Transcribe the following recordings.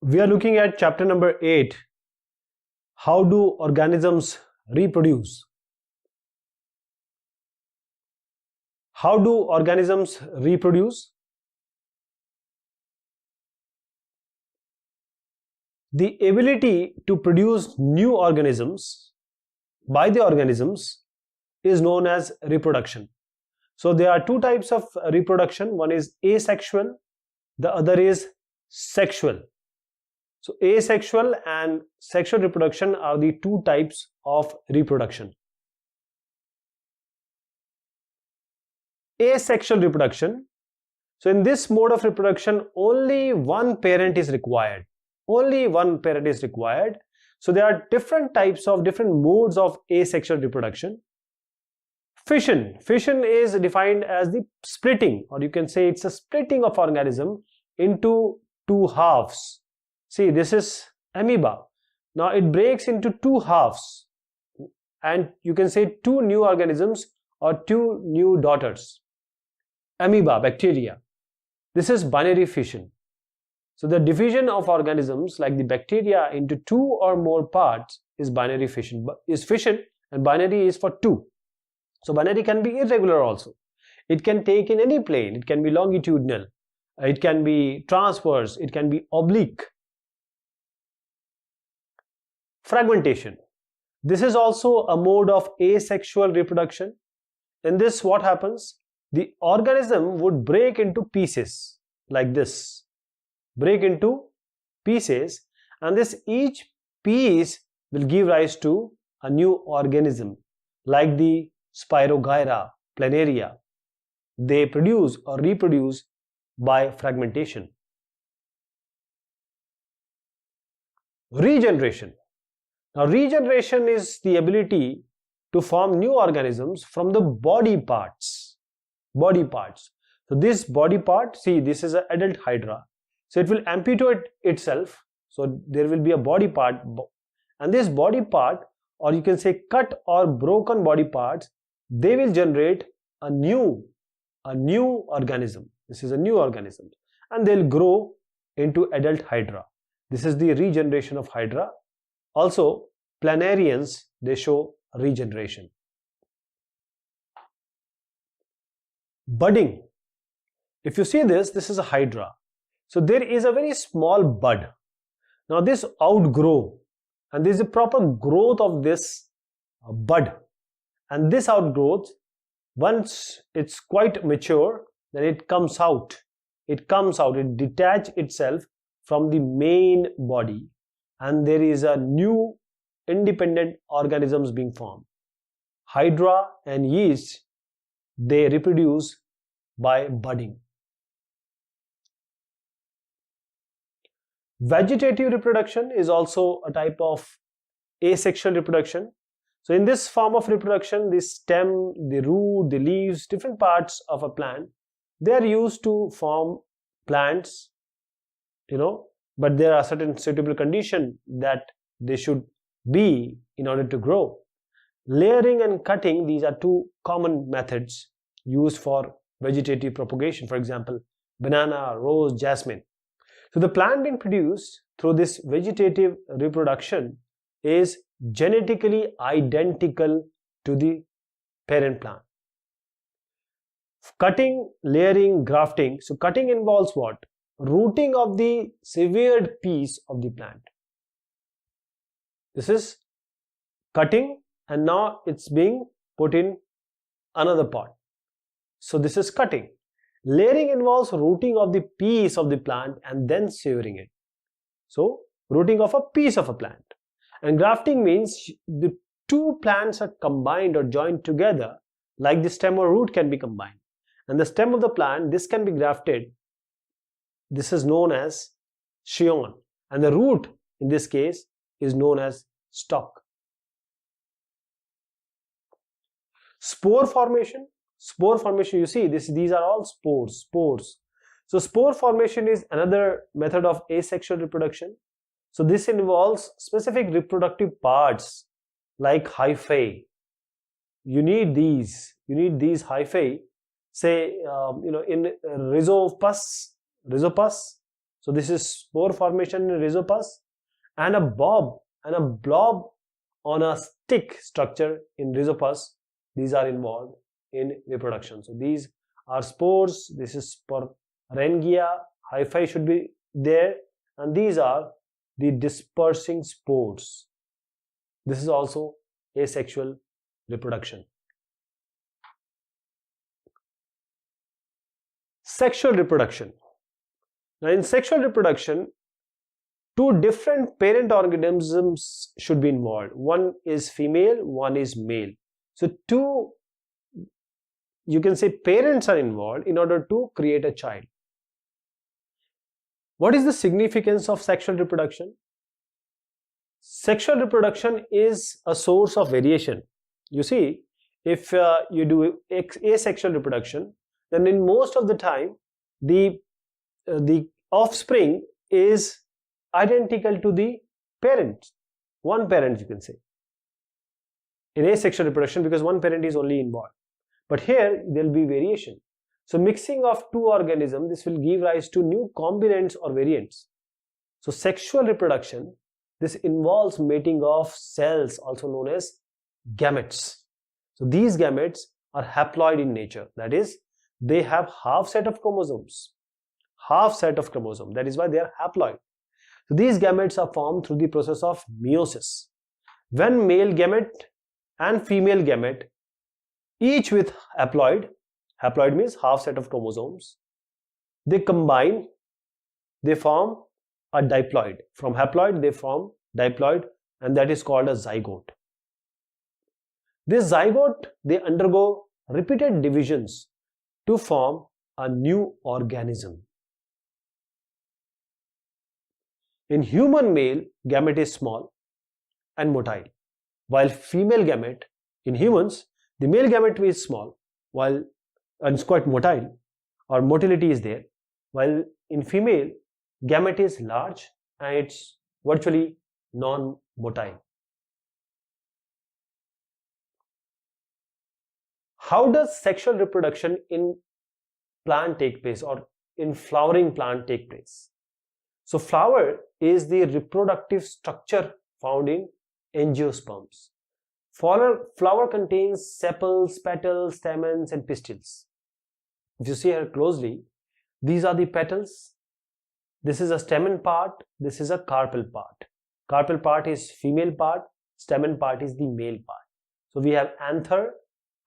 We are looking at chapter number 8. How do organisms reproduce? How do organisms reproduce? The ability to produce new organisms by the organisms is known as reproduction. So there are two types of reproduction. One is asexual, the other is sexual. So asexual and sexual reproduction are the two types of reproduction. Asexual reproduction. So in this mode of reproduction, only one parent is required. Only one parent is required. So there are different types of different modes of asexual reproduction. Fission. Fission is defined as the splitting, or you can say it's a splitting of organism into two halves. See, this is amoeba. Now it breaks into two halves, and you can say two new organisms or two new daughters. Amoeba, bacteria. This is binary fission. So the division of organisms like the bacteria into two or more parts is binary fission. Is fission, and binary is for two. So binary can be irregular also. It can take in any plane. It can be longitudinal. It can be transverse. It can be oblique. Fragmentation. This is also a mode of asexual reproduction. In this, what happens? The organism would break into pieces like this. Break into pieces, and this each piece will give rise to a new organism like the Spirogyra, planaria. They produce or reproduce by fragmentation. Regeneration. Now regeneration is the ability to form new organisms from the body parts. Body parts. So this body part, see, this is an adult hydra. So it will amputate itself. So there will be a body part, and this body part, or you can say cut or broken body parts, they will generate a new organism. This is a new organism, and they'll grow into adult hydra. This is the regeneration of hydra. Also, planarians, they show regeneration. Budding. If you see this, this is a hydra. So there is a very small bud. Now this outgrow, and there is a proper growth of this bud, and this outgrowth, once it's quite mature, then it comes out. It detaches itself from the main body, and there is a new independent organisms being formed. Hydra and yeast, they reproduce by budding. Vegetative reproduction is also a type of asexual reproduction. So in this form of reproduction, the stem, the root, the leaves, different parts of a plant, they are used to form plants, but there are certain suitable conditions that they should be in order to grow. Layering and cutting, these are two common methods used for vegetative propagation. For example, banana, rose, jasmine. So the plant being produced through this vegetative reproduction is genetically identical to the parent plant. Cutting, layering, grafting. So cutting involves what? Rooting of the severed piece of the plant. This is cutting, and now it's being put in another pot. So this is cutting. Layering involves rooting of the piece of the plant and then severing it. So rooting of a piece of a plant. And grafting means the two plants are combined or joined together, like the stem or root can be combined. And the stem of the plant, this can be grafted. This is known as scion. And the root, in this case, is known as stalk. Spore formation. Spore formation, you see, these are all spores. So spore formation is another method of asexual reproduction. So this involves specific reproductive parts like hyphae. You need these hyphae, say, in rhizopus. So So this is spore formation in rhizopus, and a blob on a stick structure in rhizopus. These are involved in reproduction. So these are spores. This is sporangia, hyphae should be there, and these are the dispersing spores. This is also asexual reproduction. Sexual reproduction. Now in sexual reproduction, two different parent organisms should be involved. One is female, one is male. So two, you can say, parents are involved in order to create a child. What is the significance of sexual reproduction? Sexual reproduction is a source of variation. You see, if you do asexual reproduction, then in most of the time the offspring is identical to the parent, one parent, you can say, in asexual reproduction, because one parent is only involved. But here there will be variation. So mixing of two organisms, this will give rise to new combinants or variants. So sexual reproduction, this involves mating of cells, also known as gametes. So these gametes are haploid in nature, that is, they have half set of chromosomes. That is why they are haploid. So these gametes are formed through the process of meiosis. When male gamete and female gamete, each with haploid means half set of chromosomes, they combine, they form a diploid. From haploid they form diploid, and that is called a zygote. This zygote, they undergo repeated divisions to form a new organism. In human male, gamete is small and motile, while female gamete, in humans, the male gamete is small, while and it's quite motile, or motility is there, while in female, gamete is large and it's virtually non-motile. How does sexual reproduction in plant take place, or in flowering plant take place? So flower is the reproductive structure found in angiosperms. Flower contains sepals, petals, stamens and pistils. If you see here closely, these are the petals, this is a stamen part, this is a carpel part. Carpel part is female part, stamen part is the male part. So we have anther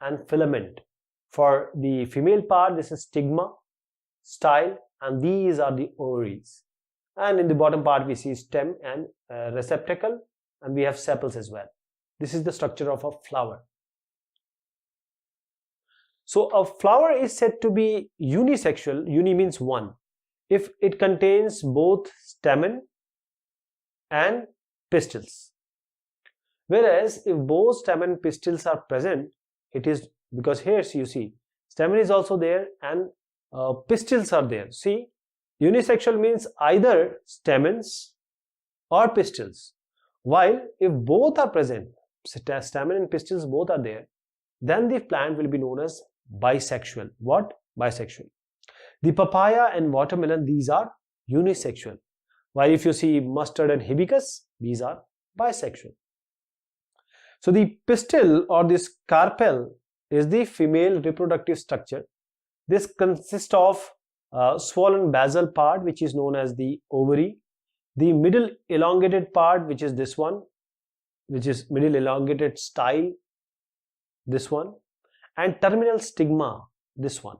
and filament. For the female part, this is stigma, style, and these are the ovaries. And in the bottom part we see stem and receptacle, and we have sepals as well. This is the structure of a flower. So a flower is said to be unisexual, uni means one, if it contains both stamen and pistils. Whereas if both stamen and pistils are present, it is, because here you see stamen is also there and pistils are there. See, unisexual means either stamens or pistils, while if both are present, stamen and pistils both are there, then the plant will be known as bisexual. What? Bisexual. The papaya and watermelon, these are unisexual, while if you see mustard and hibiscus, these are bisexual. So the pistil or this carpel is the female reproductive structure. This consists of swollen basal part, which is known as the ovary, the middle elongated part, which is this one, which is middle elongated style, this one, and terminal stigma, this one.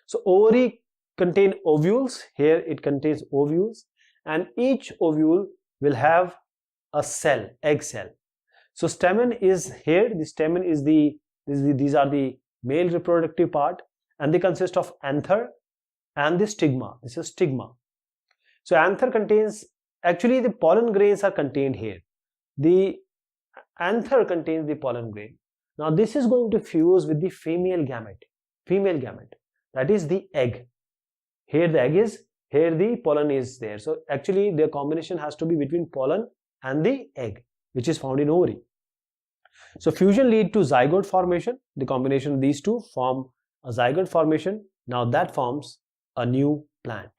So ovary contain ovules, here it contains ovules, and each ovule will have a cell, egg cell. So stamen is here, the stamen is these are the male reproductive part, and they consist of anther and the stigma. This is stigma. So anther contains, actually the pollen grains are contained here. The anther contains the pollen grain. Now this is going to fuse with the female gamete, that is the egg. Here the egg is, here the pollen is there. So actually the combination has to be between pollen and the egg, which is found in ovary. So fusion lead to zygote formation. The combination of these two form a zygote formation. Now that forms a new plant.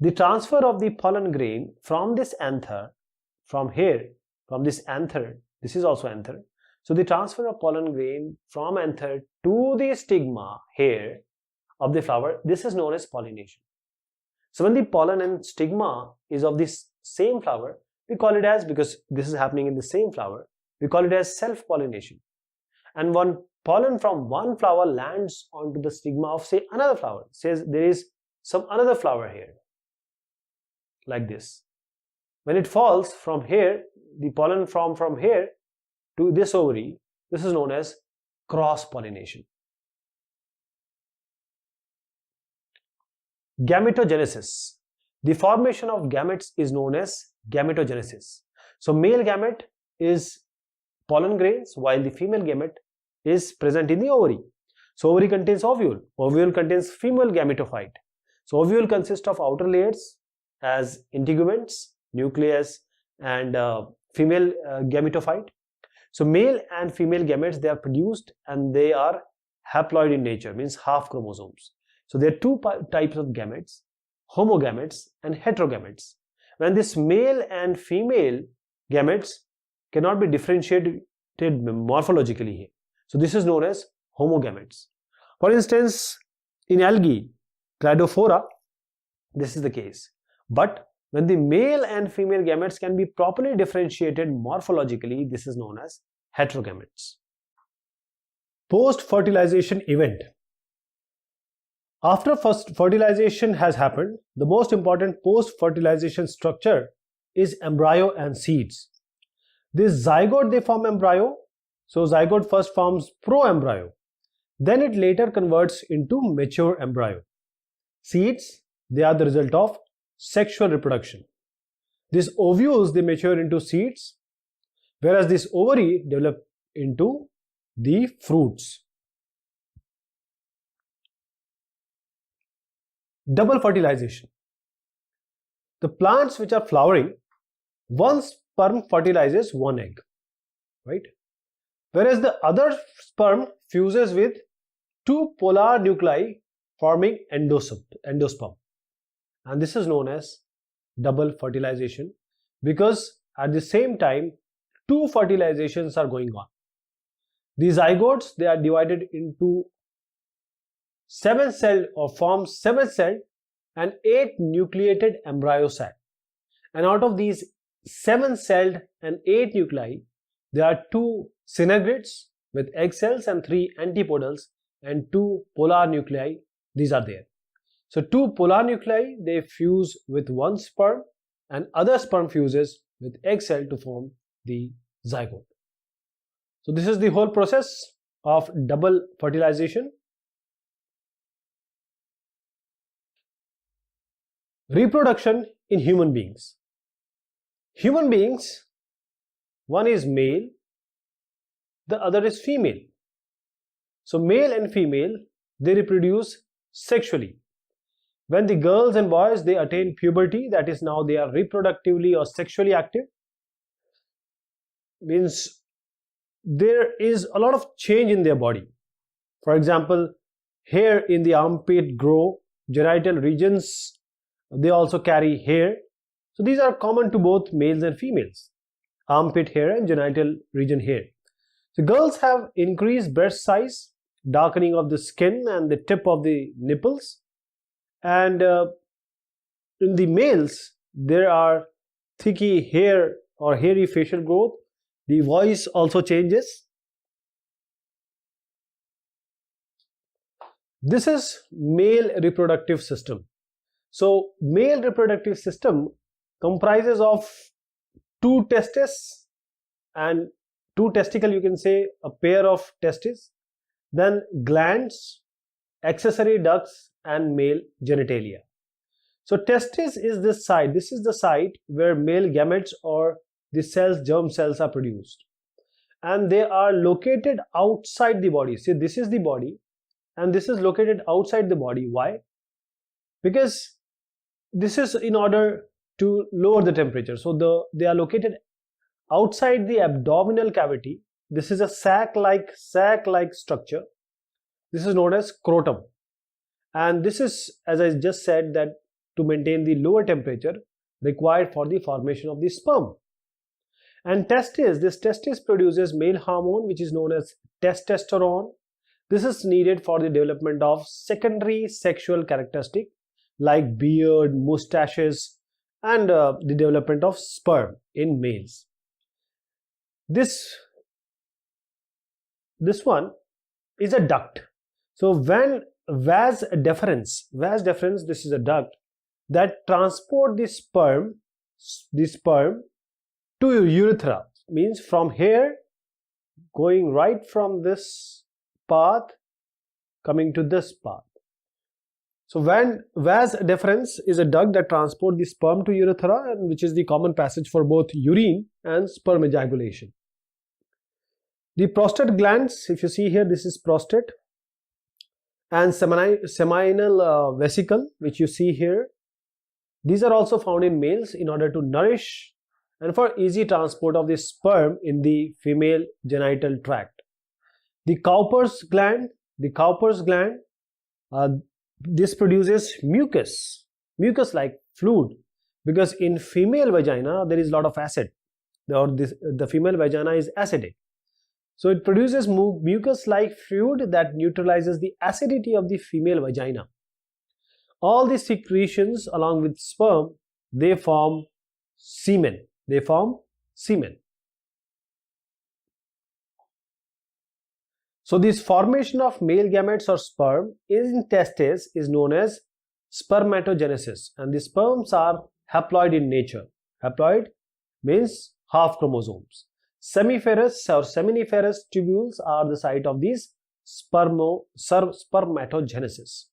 The transfer of the pollen grain from this anther, from here, from this anther, this is also anther. So the transfer of pollen grain from anther to the stigma here of the flower, this is known as pollination. So when the pollen and stigma is of this same flower, we call it as, because this is happening in the same flower, we call it as self-pollination. And when pollen from one flower lands onto the stigma of, say, another flower, says there is some another flower here, like this. When it falls from here, the pollen from here to this ovary, this is known as cross-pollination. Gametogenesis. The formation of gametes is known as gametogenesis. So male gamete is pollen grains, while the female gamete is present in the ovary. So ovary contains ovule. Ovule contains female gametophyte. So ovule consists of outer layers as integuments, nucleus, and female gametophyte. So male and female gametes, they are produced and they are haploid in nature, means half chromosomes. So there are two types of gametes, homogametes and heterogametes. When this male and female gametes cannot be differentiated morphologically here. So this is known as homogametes. For instance, in algae, Cladophora, this is the case. But when the male and female gametes can be properly differentiated morphologically, this is known as heterogametes. Post-fertilization event. After first fertilization has happened, the most important post-fertilization structure is embryo and seeds. This zygote, they form embryo. So zygote first forms proembryo. Then it later converts into mature embryo. Seeds, they are the result of sexual reproduction. These ovules, they mature into seeds, whereas this ovary develop into the fruits. Double fertilization. The plants which are flowering, one sperm fertilizes one egg, right? Whereas the other sperm fuses with two polar nuclei forming endosperm. And this is known as double fertilization, because at the same time two fertilizations are going on. These zygotes, they are divided into 7-celled or form 7-celled and 8 nucleated embryo sac. And out of these 7-celled and 8 nuclei, there are 2 synagrids with egg cells and 3 antipodals and 2 polar nuclei. These are there. So 2 polar nuclei, they fuse with one sperm and other sperm fuses with egg cell to form the zygote. So this is the whole process of double fertilization. Reproduction in human beings. Human beings, one is male, the other is female. So male and female, they reproduce sexually. When the girls and boys, they attain puberty, that is now they are reproductively or sexually active, means there is a lot of change in their body. For example, hair in the armpit grow, genital regions, they also carry hair. So these are common to both males and females, armpit hair and genital region hair. So girls have increased breast size, darkening of the skin and the tip of the nipples. And in the males, there are thicky hair or hairy facial growth. The voice also changes. This is male reproductive system. So male reproductive system comprises of 2 testes and 2 testicle, you can say a pair of testes, then glands, accessory ducts and male genitalia. So testis is this side. This is the site where male gametes or the cells, germ cells are produced. And they are located outside the body. See, this is the body and this is located outside the body. Why? Because this is in order to lower the temperature. So they are located outside the abdominal cavity. This is a sac-like structure. This is known as scrotum. And this is, as I just said, that to maintain the lower temperature required for the formation of the sperm. And this testis produces male hormone which is known as testosterone. This is needed for the development of secondary sexual characteristics like beard, mustaches, and the development of sperm in males. This one is a duct. So when vas deferens, this is a duct that transport the sperm to urethra, means from here going right from this path coming to this path. So when vas deferens is a duct that transport the sperm to urethra, and which is the common passage for both urine and sperm ejaculation. The prostate glands, if you see here, this is prostate, and seminal vesicle, which you see here, these are also found in males in order to nourish and for easy transport of the sperm in the female genital tract. The Cowper's gland, this produces mucus-like fluid, because in female vagina there is a lot of acid, or the female vagina is acidic. So it produces mucus-like fluid that neutralizes the acidity of the female vagina. All these secretions along with sperm, they form semen. So this formation of male gametes or sperm in testes is known as spermatogenesis, and the sperms are haploid in nature. Haploid means half chromosomes. Semiferous or seminiferous tubules are the site of these spermatogenesis.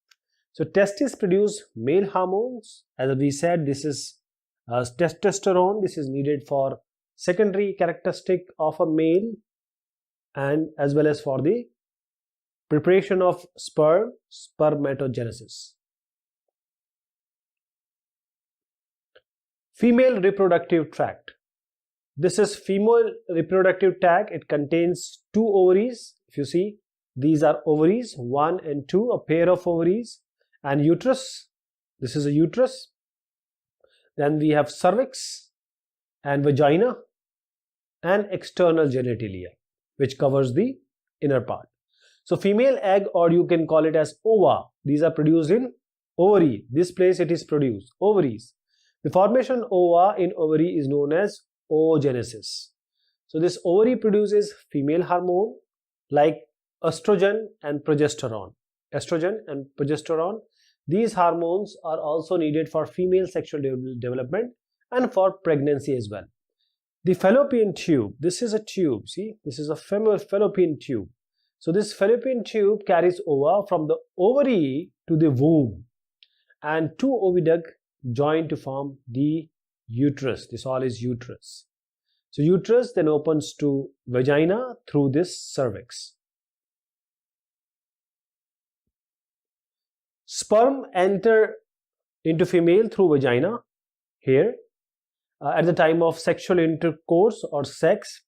So testes produce male hormones. As we said, this is testosterone. This is needed for secondary characteristic of a male, and as well as for the preparation of spermatogenesis. Female reproductive tract. This is female reproductive tract. It contains two ovaries. If you see, these are ovaries 1 and 2, a pair of ovaries, and uterus. This is a uterus. Then we have cervix and vagina and external genitalia, which covers the inner part. So female egg, or you can call it as ova, these are produced in ovary. This place it is produced, ovaries. The formation ova in ovary is known as oogenesis. So this ovary produces female hormone like estrogen and progesterone. These hormones are also needed for female sexual development and for pregnancy as well. The fallopian tube, this is a tube, see, this is a fallopian tube. So this fallopian tube carries ova from the ovary to the womb, and two oviduct join to form the uterus. This all is uterus. So uterus then opens to vagina through this cervix. Sperm enter into female through vagina here at the time of sexual intercourse or sex.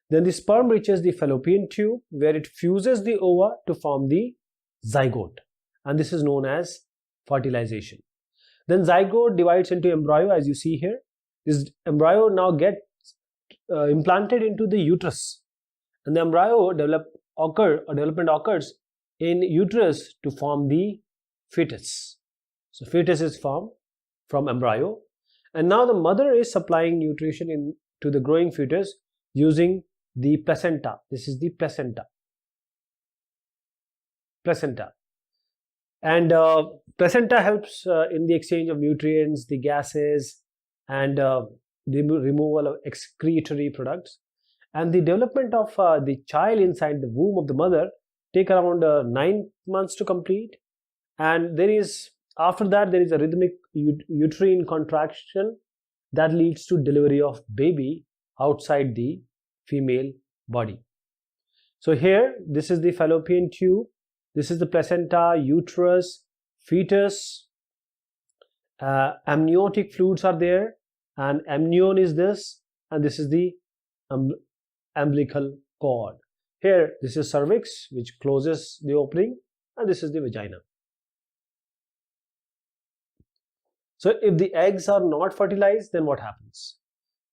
Then the sperm reaches the fallopian tube where it fuses the ova to form the zygote, and this is known as fertilization. Then zygote divides into embryo, as you see here. This embryo now gets implanted into the uterus, and the embryo development occurs in uterus to form the fetus. So fetus is formed from embryo, and now the mother is supplying nutrition to the growing fetus using the placenta. This is the placenta. And placenta helps in the exchange of nutrients, the gases, and the removal of excretory products. And the development of the child inside the womb of the mother take around 9 months to complete. And after that there is a rhythmic uterine contraction that leads to delivery of baby outside the female body. So here, this is the fallopian tube, this is the placenta, uterus, fetus, amniotic fluids are there, and amnion is this, and this is the umbilical cord. Here, this is cervix, which closes the opening, and this is the vagina. So if the eggs are not fertilized, then what happens?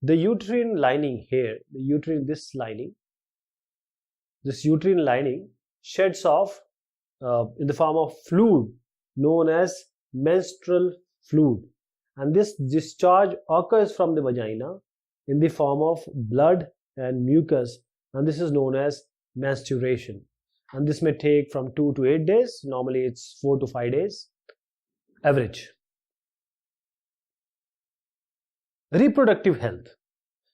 The uterine lining here, this uterine lining sheds off in the form of fluid known as menstrual fluid, and this discharge occurs from the vagina in the form of blood and mucus, and this is known as menstruation, and this may take from 2 to 8 days. Normally it's 4 to 5 days average. Reproductive health.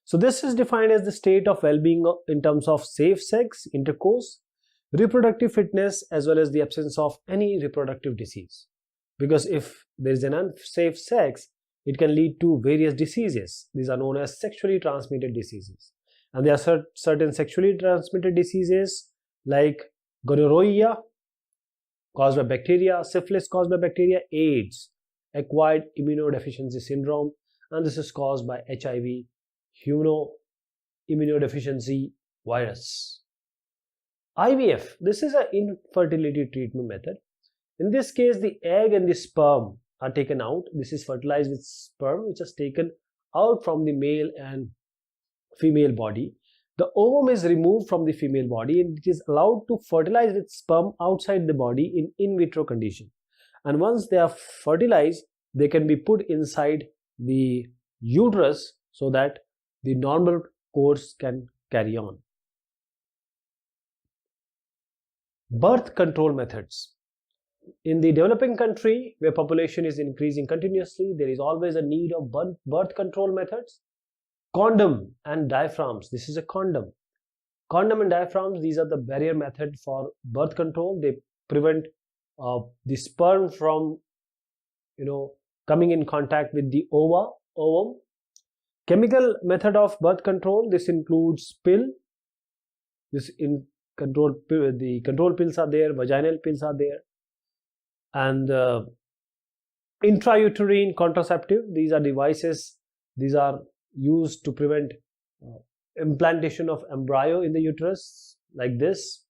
So this is defined as the state of well-being in terms of safe sex intercourse, reproductive fitness, as well as the absence of any reproductive disease. Because if there is an unsafe sex, it can lead to various diseases. These are known as sexually transmitted diseases, and there are certain sexually transmitted diseases like gonorrhea caused by bacteria, syphilis caused by bacteria, AIDS, acquired immunodeficiency syndrome, and this is caused by HIV, immunodeficiency virus. IVF, this is an infertility treatment method. In this case, the egg and the sperm are taken out. This is fertilized with sperm, which is taken out from the male and female body. The ovum is removed from the female body and it is allowed to fertilize with sperm outside the body in vitro condition. And once they are fertilized, they can be put inside the uterus so that the normal course can carry on. Birth control methods. In the developing country where population is increasing continuously, there is always a need of birth control methods. Condom and diaphragms. This is a condom. Condom and diaphragms, these are the barrier method for birth control. They prevent the sperm from coming in contact with the ovum. Chemical method of birth control, this includes pill. The control pills are there, vaginal pills are there, and intrauterine contraceptive. These are devices. These are used to prevent implantation of embryo in the uterus, like this.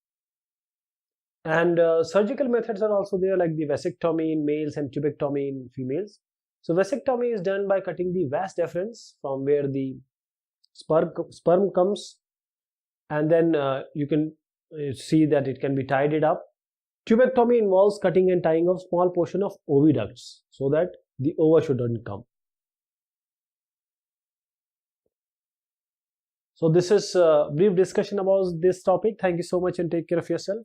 And surgical methods are also there, like the vasectomy in males and tubectomy in females. So vasectomy is done by cutting the vas deferens from where the sperm comes, and then you can see that it can be tied it up. Tubectomy involves cutting and tying of small portion of oviducts so that the ova shouldn't come. So this is a brief discussion about this topic. Thank you so much and take care of yourself.